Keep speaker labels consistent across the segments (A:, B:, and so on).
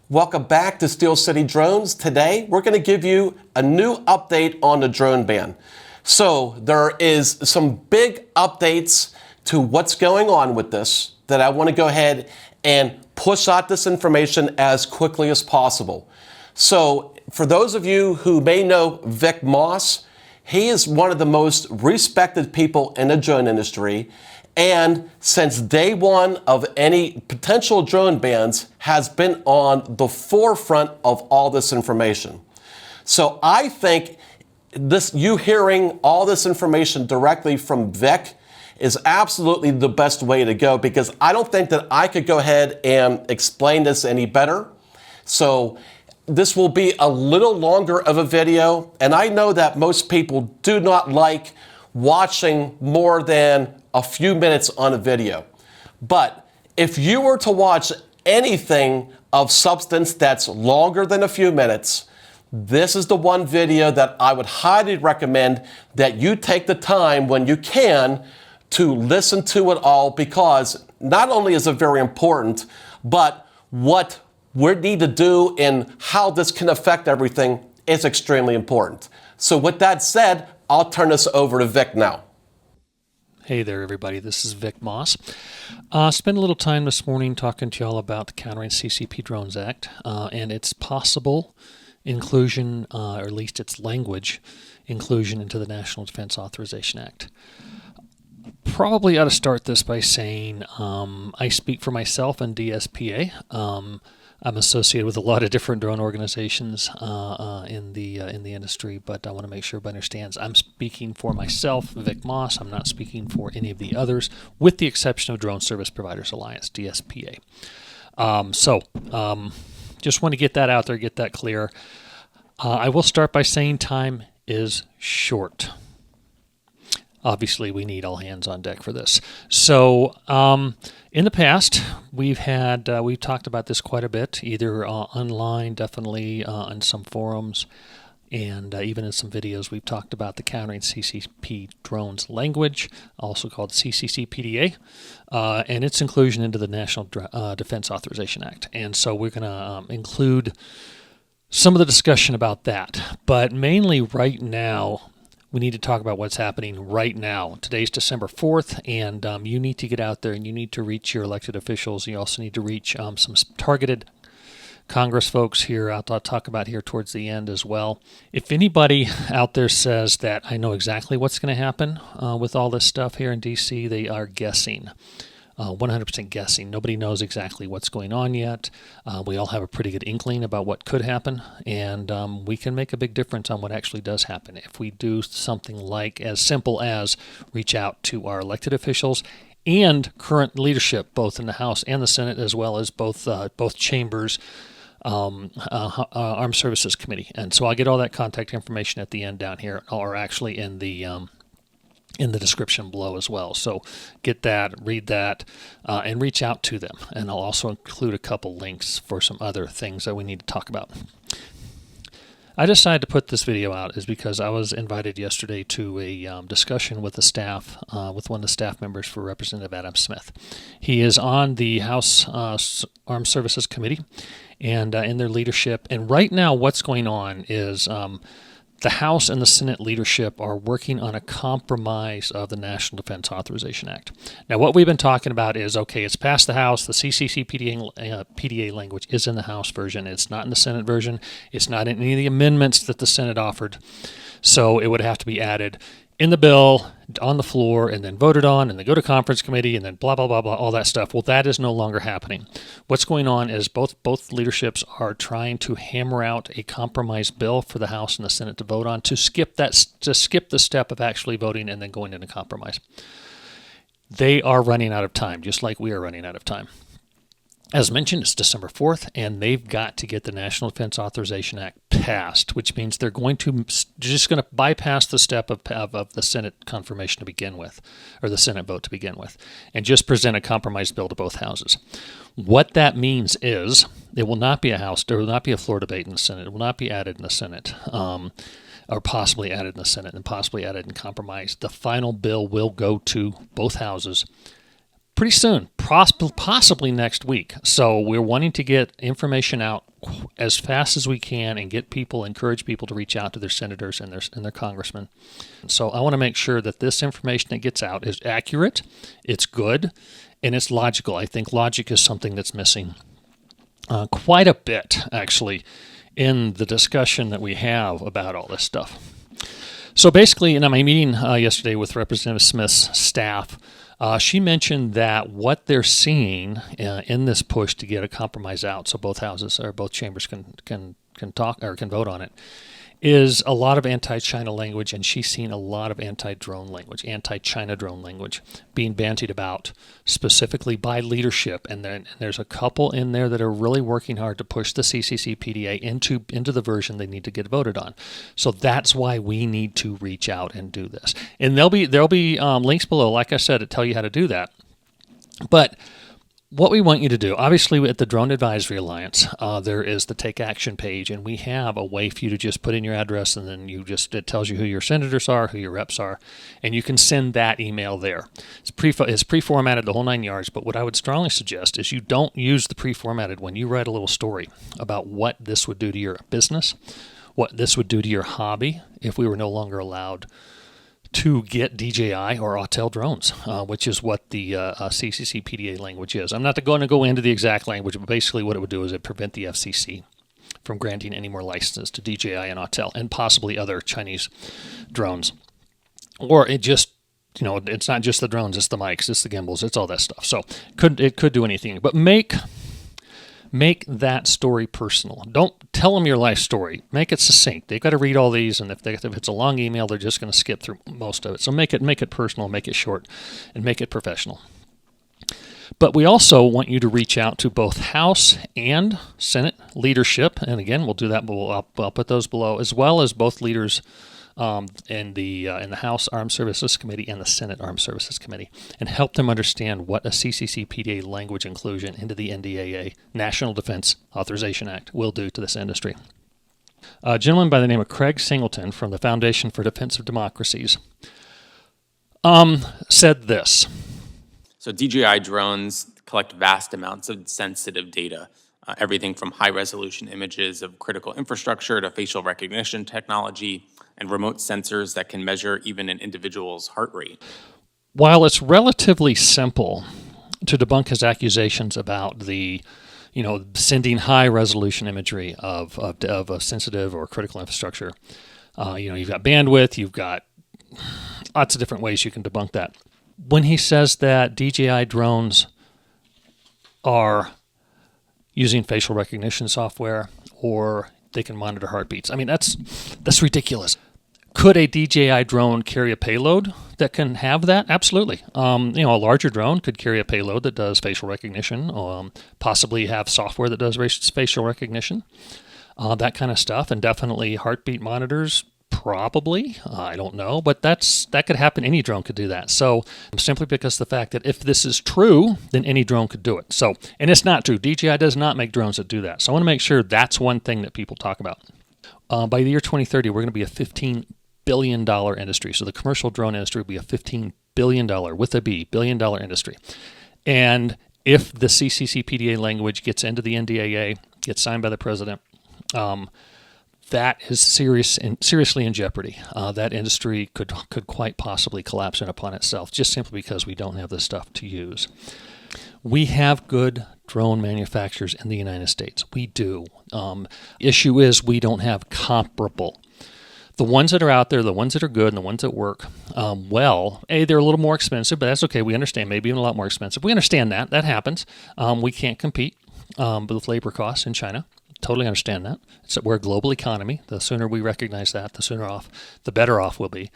A: Welcome back to Steel City Drones. Today, we're going to give you a new update on the drone ban. So there is some big updates to what's going on with this that I want to go ahead and push out this information as quickly as possible. So for those of you who may know Vic Moss, he is one of the most respected people in the drone industry. And since day one of any potential drone bans has been on the forefront of all this information. So I think you hearing all this information directly from Vic is absolutely the best way to go, because I don't think that I could go ahead and explain this any better. So this will be a little longer of a video, and I know that most people do not like watching more than a few minutes on a video. But if you were to watch anything of substance that's longer than a few minutes, this is the one video that I would highly recommend that you take the time when you can to listen to it all, because not only is it very important, but what we need to do and how this can affect everything is extremely important. So with that said, I'll turn this over to Vic now.
B: Hey there, everybody. This is Vic Moss. Spent a little time this morning talking to y'all about the Countering CCP Drones Act and its possible inclusion, or at least its language inclusion into the National Defense Authorization Act. Probably ought to start this by saying I speak for myself and DSPA. I'm associated with a lot of different drone organizations in the industry, but I want to make sure everybody understands I'm speaking for myself, Vic Moss. I'm not speaking for any of the others, with the exception of Drone Service Providers Alliance, DSPA. Just want to get that out there, get that clear. I will start by saying time is short. Obviously, we need all hands on deck for this. So, in the past, we've talked about this quite a bit, either online, definitely on some forums, and even in some videos. We've talked about the Countering CCP Drones language, also called CCCPDA, and its inclusion into the National Defense Authorization Act. And so we're going to include some of the discussion about that, but mainly right now, we need to talk about what's happening right now. Today's December 4th, and you need to get out there and you need to reach your elected officials. You also need to reach some targeted Congress folks here. I'll talk about here towards the end as well. If anybody out there says that I know exactly what's going to happen with all this stuff here in D.C., they are guessing. 100% guessing. Nobody knows exactly what's going on yet. We all have a pretty good inkling about what could happen, and we can make a big difference on what actually does happen if we do something like as simple as reach out to our elected officials and current leadership, both in the House and the Senate, as well as both chambers, Armed Services Committee. And so I'll get all that contact information at the end down here, or actually in the description below as well. So get that, read that, and reach out to them. And I'll also include a couple links for some other things that we need to talk about. I decided to put this video out is because I was invited yesterday to a discussion with the staff, with one of the staff members for Representative Adam Smith. He is on the House Armed Services Committee and in their leadership. And right now what's going on is the House and the Senate leadership are working on a compromise of the National Defense Authorization Act. Now, what we've been talking about is, okay, it's passed the House. The CCCPDA language is in the House version. It's not in the Senate version. It's not in any of the amendments that the Senate offered. So it would have to be added in the bill, on the floor, and then voted on, and then go to conference committee, and then blah, blah, blah, blah, all that stuff. Well, that is no longer happening. What's going on is both leaderships are trying to hammer out a compromise bill for the House and the Senate to vote on to skip the step of actually voting and then going into compromise. They are running out of time, just like we are running out of time. As mentioned, it's December 4th, and they've got to get the National Defense Authorization Act passed, which means they're just going to bypass the step of the Senate confirmation to begin with, or the Senate vote to begin with, and just present a compromise bill to both houses. What that means is there will not be a floor debate in the Senate. It will not be added in the Senate, or possibly added in the Senate and possibly added in compromise. The final bill will go to both houses, pretty soon, possibly next week. So we're wanting to get information out as fast as we can and encourage people to reach out to their senators and their congressmen. So I want to make sure that this information that gets out is accurate, it's good, and it's logical. I think logic is something that's missing quite a bit, actually, in the discussion that we have about all this stuff. So basically, in my meeting yesterday with Representative Smith's staff, she mentioned that what they're seeing in this push to get a compromise out, so both houses or both chambers can talk or can vote on it, is a lot of anti-China language, and she's seen a lot of anti-drone language, anti-China drone language being bandied about specifically by leadership. And then there's a couple in there that are really working hard to push the CCC PDA into the version they need to get voted on. So that's why we need to reach out and do this. And there'll be links below, like I said, to tell you how to do that. But what we want you to do, obviously at the Drone Advisory Alliance, there is the Take Action page, and we have a way for you to just put in your address, and then it tells you who your senators are, who your reps are, and you can send that email there. It's pre-formatted the whole 9 yards, but what I would strongly suggest is you don't use the pre-formatted when you write a little story about what this would do to your business, what this would do to your hobby if we were no longer allowed to get DJI or Autel drones, which is what the CCC PDA language is. I'm not going to go into the exact language, but basically what it would do is it prevent the FCC from granting any more licenses to DJI and Autel and possibly other Chinese drones. Or it just, it's not just the drones, it's the mics, it's the gimbals, it's all that stuff. So it could do anything, but make that story personal. Don't tell them your life story. Make it succinct. They've got to read all these, and if it's a long email, they're just going to skip through most of it. So make it personal, make it short, and make it professional. But we also want you to reach out to both House and Senate leadership, and again, we'll do that. I'll put those below, as well as both leaders in the House Armed Services Committee and the Senate Armed Services Committee, and help them understand what a CCC PDA language inclusion into the NDAA, National Defense Authorization Act, will do to this industry. A gentleman by the name of Craig Singleton from the Foundation for Defense of Democracies said this.
C: So DJI drones collect vast amounts of sensitive data, everything from high-resolution images of critical infrastructure to facial recognition technology and remote sensors that can measure even an individual's heart rate.
B: While it's relatively simple to debunk his accusations about the, sending high-resolution imagery of a sensitive or critical infrastructure, you've got bandwidth, you've got lots of different ways you can debunk that. When he says that DJI drones are using facial recognition software or they can monitor heartbeats, that's ridiculous. Could a DJI drone carry a payload that can have that? Absolutely. A larger drone could carry a payload that does facial recognition, possibly have software that does facial recognition, that kind of stuff, and definitely heartbeat monitors. Probably, I don't know, but that could happen. Any drone could do that. So simply because the fact that if this is true, then any drone could do it. So, and it's not true. DJI does not make drones that do that. So I want to make sure that's one thing that people talk about. By the year 2030, we're going to be a $15 billion industry. So the commercial drone industry will be a $15 billion, with a B, $billion industry. And if the CCC PDA language gets into the NDAA, gets signed by the president, that is seriously in jeopardy. That industry could quite possibly collapse in upon itself, just simply because we don't have this stuff to use. We have good drone manufacturers in the United States. We do. Issue is we don't have comparable. The ones that are out there, the ones that are good and the ones that work, they're a little more expensive, but that's okay. We understand, maybe even a lot more expensive. We understand that. That happens. We can't compete with labor costs in China. Totally understand that. We're a global economy. The sooner we recognize that, the better off we'll be.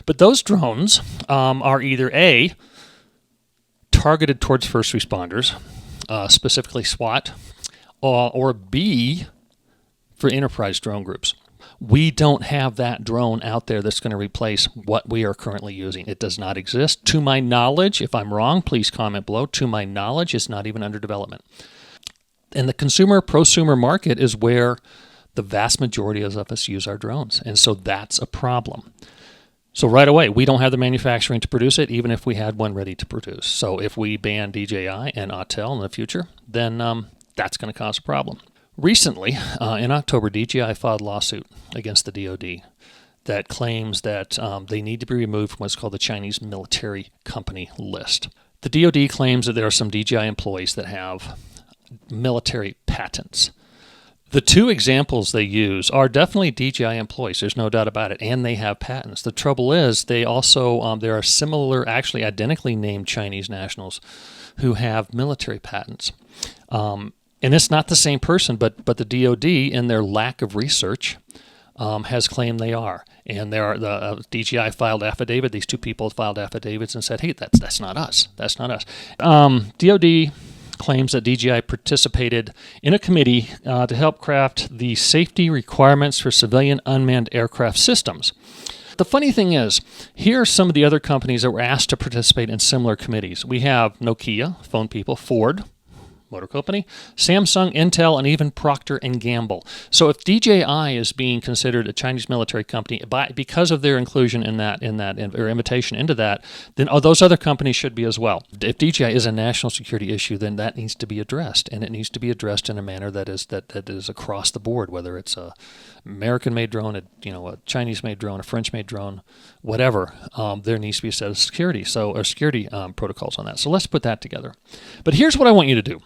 B: But those drones are either A, targeted towards first responders, specifically SWAT, or B, for enterprise drone groups. We don't have that drone out there that's going to replace what we are currently using. It does not exist. To my knowledge, if I'm wrong, please comment below. To my knowledge, it's not even under development. And the prosumer market is where the vast majority of us use our drones. And so that's a problem. So right away, we don't have the manufacturing to produce it, even if we had one ready to produce. So if we ban DJI and Autel in the future, then that's going to cause a problem. Recently, in October, DJI filed a lawsuit against the DoD that claims that they need to be removed from what's called the Chinese military company list. The DoD claims that there are some DJI employees that have military patents. The two examples they use are definitely DJI employees. There's no doubt about it, and they have patents. The trouble is, they also there are similar, actually identically named Chinese nationals who have military patents. And it's not the same person, but the DoD, in their lack of research, has claimed they are. And there are the DJI filed affidavit. These two people filed affidavits and said, "Hey, that's not us. That's not us." DoD claims that DJI participated in a committee to help craft the safety requirements for civilian unmanned aircraft systems. The funny thing is, here are some of the other companies that were asked to participate in similar committees. We have Nokia, phone people, Ford, motor company, Samsung, Intel, and even Procter & Gamble. So if DJI is being considered a Chinese military company because of their inclusion in that or invitation into that, then those other companies should be as well. If DJI is a national security issue, then that needs to be addressed, and it needs to be addressed in a manner that is across the board, whether it's a American-made drone, a Chinese-made drone, a French-made drone, whatever. There needs to be a set of security protocols on that. So let's put that together. But here's what I want you to do.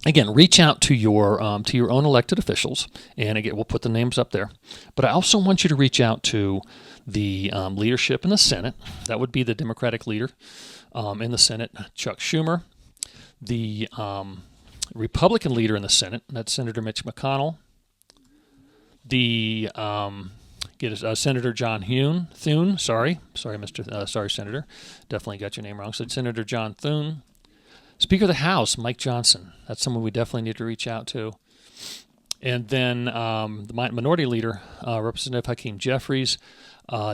B: Again, reach out to your own elected officials, and again, we'll put the names up there. But I also want you to reach out to the leadership in the Senate. That would be the Democratic leader in the Senate, Chuck Schumer. The Republican leader in the Senate, that's Senator Mitch McConnell. The Senator John Thune. Sorry, Senator, definitely got your name wrong. So Senator John Thune. Speaker of the House, Mike Johnson. That's someone we definitely need to reach out to. And then the Minority Leader, Representative Hakeem Jeffries,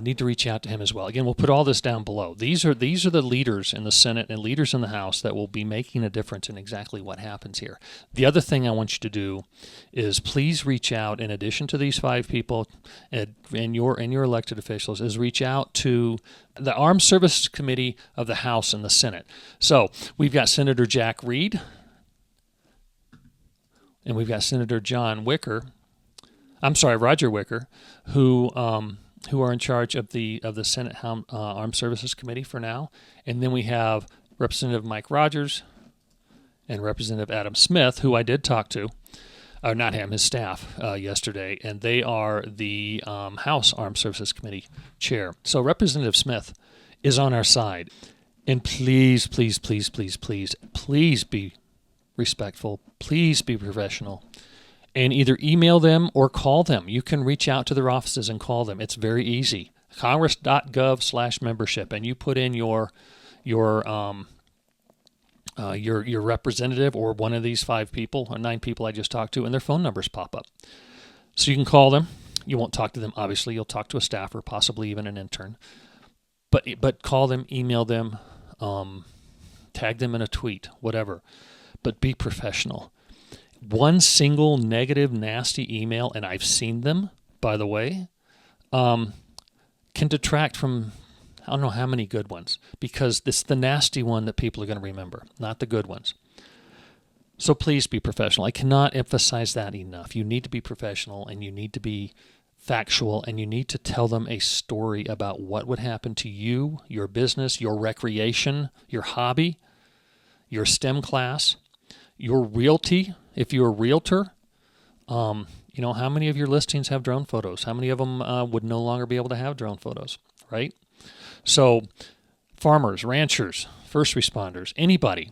B: need to reach out to him as well. Again, we'll put all this down below. These are the leaders in the Senate and leaders in the House that will be making a difference in exactly what happens here. The other thing I want you to do is please reach out, in addition to these 5 people and your elected officials, is reach out to the Armed Services Committee of the House and the Senate. So we've got Senator Jack Reed, and we've got Senator Roger Wicker, who are in charge of the Senate Armed Services Committee for now. And then we have Representative Mike Rogers and Representative Adam Smith, who I did talk to, or not him, his staff, yesterday, and they are the House Armed Services Committee chair. So Representative Smith is on our side. And please, please, please, please, please, please be respectful. Please be professional. And either email them or call them. You can reach out to their offices and call them. It's very easy. Congress.gov/membership, and you put in your representative or one of these 5 people or 9 people I just talked to, and their phone numbers pop up. So you can call them. You won't talk to them, obviously. You'll talk to a staffer, possibly even an intern. But call them, email them, tag them in a tweet, whatever. But be professional. One single negative, nasty email, and I've seen them, by the way, can detract from I don't know how many good ones, because it's the nasty one that people are going to remember, not the good ones. So please be professional. I cannot emphasize that enough. You need to be professional, and you need to be factual, and you need to tell them a story about what would happen to you, your business, your recreation, your hobby, your STEM class, your realty. If you're a realtor, how many of your listings have drone photos? How many of them would no longer be able to have drone photos, right? So farmers, ranchers, first responders, anybody,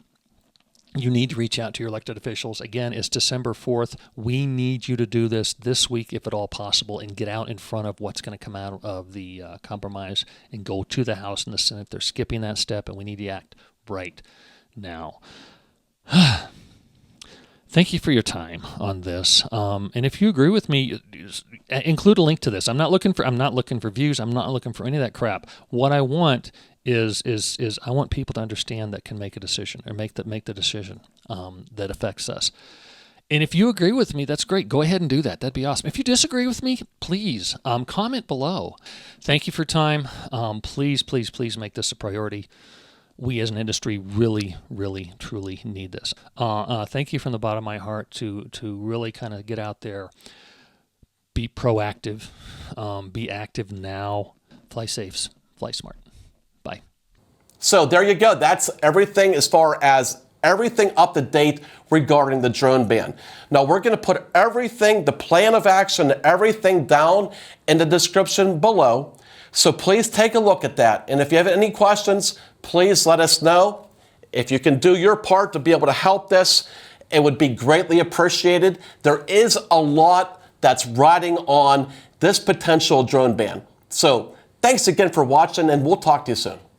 B: you need to reach out to your elected officials. Again, it's December 4th. We need you to do this week, if at all possible, and get out in front of what's going to come out of the compromise and go to the House and the Senate. They're skipping that step, and we need to act right now. Thank you for your time on this. And if you agree with me, include a link to this. I'm not looking for views. I'm not looking for any of that crap. What I want is I want people to understand that can make a decision or make the decision that affects us. And if you agree with me, that's great. Go ahead and do that. That'd be awesome. If you disagree with me, please comment below. Thank you for your time. Please, please, please make this a priority. We as an industry really, really, truly need this. Thank you from the bottom of my heart to really kind of get out there, be proactive, be active now, fly safe, fly smart. Bye.
A: So there you go. That's everything as far as everything up to date regarding the drone ban. Now we're going to put everything, the plan of action, everything down in the description below. So please take a look at that. And if you have any questions, please let us know. If you can do your part to be able to help this, it would be greatly appreciated. There is a lot that's riding on this potential drone ban. So thanks again for watching, and we'll talk to you soon.